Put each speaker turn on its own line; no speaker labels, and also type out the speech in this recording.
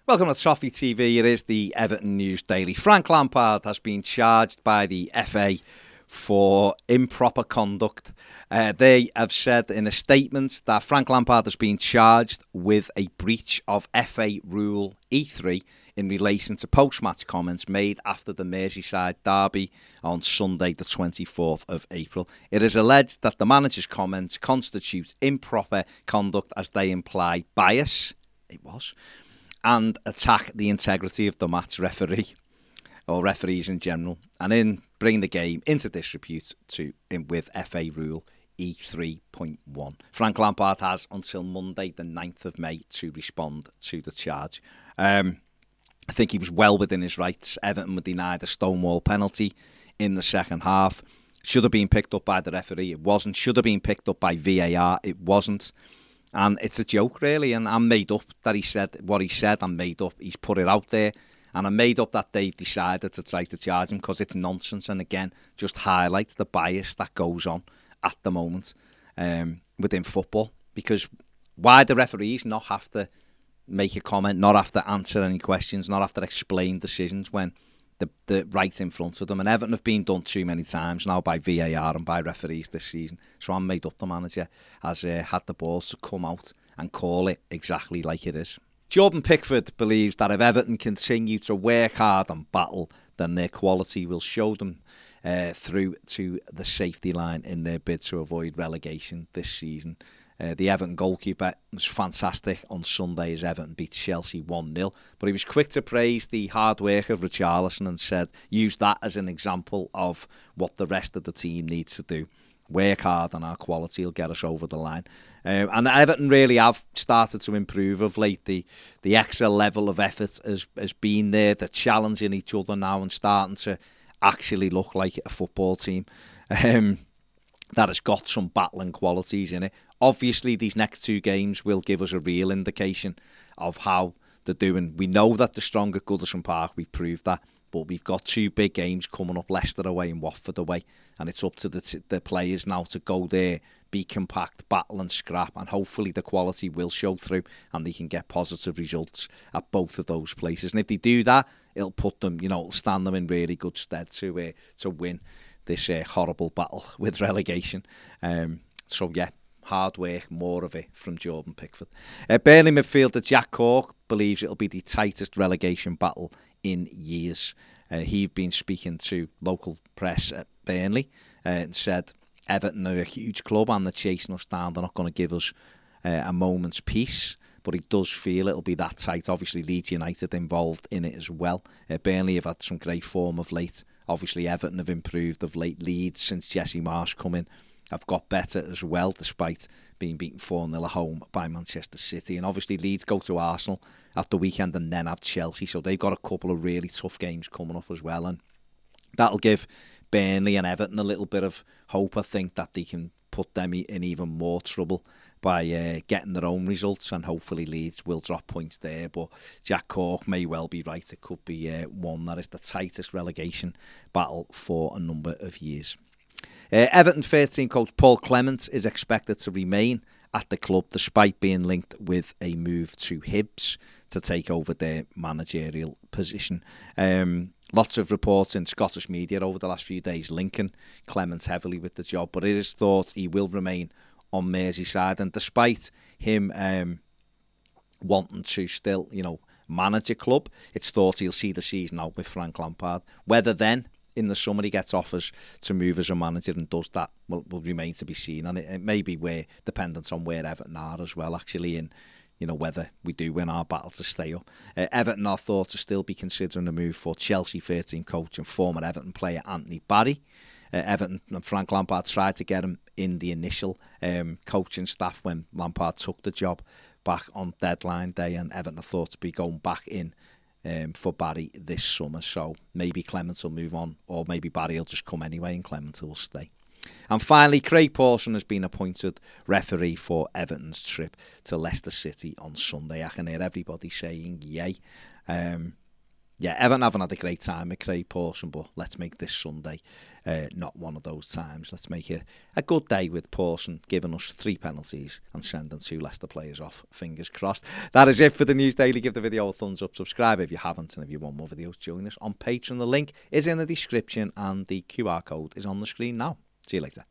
Welcome to Toffee TV. It is the Everton News Daily. Frank Lampard has been charged by the FA for improper conduct. They have said in a statement that Frank Lampard has been charged with a breach of FA Rule E3 in relation to post-match comments made after the Merseyside derby on Sunday the 24th of April. It is alleged that the manager's comments constitute improper conduct as they imply bias. It was. And attack the integrity of the match referee or referees in general, and in bring the game into disrepute with FA Rule E3.1. Frank Lampard has until Monday the 9th of May to respond to the charge. I think he was well within his rights. Everton were denied a stonewall penalty in the second half. Should have been picked up by the referee. It wasn't. Should have been picked up by VAR. It wasn't. And it's a joke, really, and I'm made up that he said what he said. I'm made up. He's put it out there, and I'm made up that they've decided to try to charge him because it's nonsense, and again, just highlights the bias that goes on at the moment within football. Because why do referees not have to make a comment, not have to answer any questions, not have to explain decisions when the right in front of them? And Everton have been done too many times now by VAR and by referees this season. So I'm made up the manager has had the balls to come out and call it exactly like it is. Jordan Pickford believes that if Everton continue to work hard and battle, then their quality will show them through to the safety line in their bid to avoid relegation this season. The Everton goalkeeper was fantastic on Sunday as Everton beat Chelsea 1-0. But he was quick to praise the hard work of Richarlison and said, use that as an example of what the rest of the team needs to do. Work hard and our quality will get us over the line. And Everton really have started to improve of late. The extra level of effort has been there. They're challenging each other now and starting to actually look like a football team. That has got some battling qualities in it. Obviously, these next two games will give us a real indication of how they're doing. We know that they're strong at Goodison Park. We've proved that. But we've got two big games coming up, Leicester away and Watford away. And it's up to the players now to go there, be compact, battle and scrap. And hopefully the quality will show through and they can get positive results at both of those places. And if they do that, it'll put them, it'll stand them in really good stead to win this horrible battle with relegation. So yeah, hard work, more of it from Jordan Pickford. Burnley midfielder Jack Cork believes it'll be the tightest relegation battle in years. He'd been speaking to local press at Burnley and said Everton are a huge club and they're chasing us down. They're not going to give us a moment's peace. But he does feel it'll be that tight. Obviously, Leeds United involved in it as well. Burnley have had some great form of late. Obviously, Everton have improved of late. Leeds, since Jesse Marsh come in, have got better as well, despite being beaten 4-0 at home by Manchester City. And obviously, Leeds go to Arsenal at the weekend and then have Chelsea. So they've got a couple of really tough games coming up as well. And that'll give Burnley and Everton a little bit of hope, I think, that they can put them in even more trouble by getting their own results, and hopefully Leeds will drop points there. But Jack Cork may well be right. It could be one that is the tightest relegation battle for a number of years. Everton first team coach Paul Clement is expected to remain at the club despite being linked with a move to Hibs to take over their managerial position. Lots of reports in Scottish media over the last few days linking Clement heavily with the job, but it is thought he will remain on Merseyside. And despite him wanting to still, manage a club, it's thought he'll see the season out with Frank Lampard. Whether then in the summer he gets offers to move as a manager and does that will remain to be seen. And it may be dependent on where Everton are as well, actually, in whether we do win our battle to stay up. Everton are thought to still be considering a move for Chelsea 13 coach and former Everton player Anthony Barry. Everton and Frank Lampard tried to get him in the initial coaching staff when Lampard took the job back on deadline day, and Everton are thought to be going back in for Barry this summer. So maybe Clement will move on, or maybe Barry will just come anyway and Clement will stay. And finally, Craig Pawson has been appointed referee for Everton's trip to Leicester City on Sunday. I can hear everybody saying yay. Yeah, Everton haven't had a great time at Craig Pawson, but let's make this Sunday not one of those times. Let's make it a good day with Pawson giving us 3 penalties and sending 2 Leicester players off. Fingers crossed. That is it for the News Daily. Give the video a thumbs up, subscribe if you haven't, and if you want more videos, join us on Patreon. The link is in the description and the QR code is on the screen now. See you later.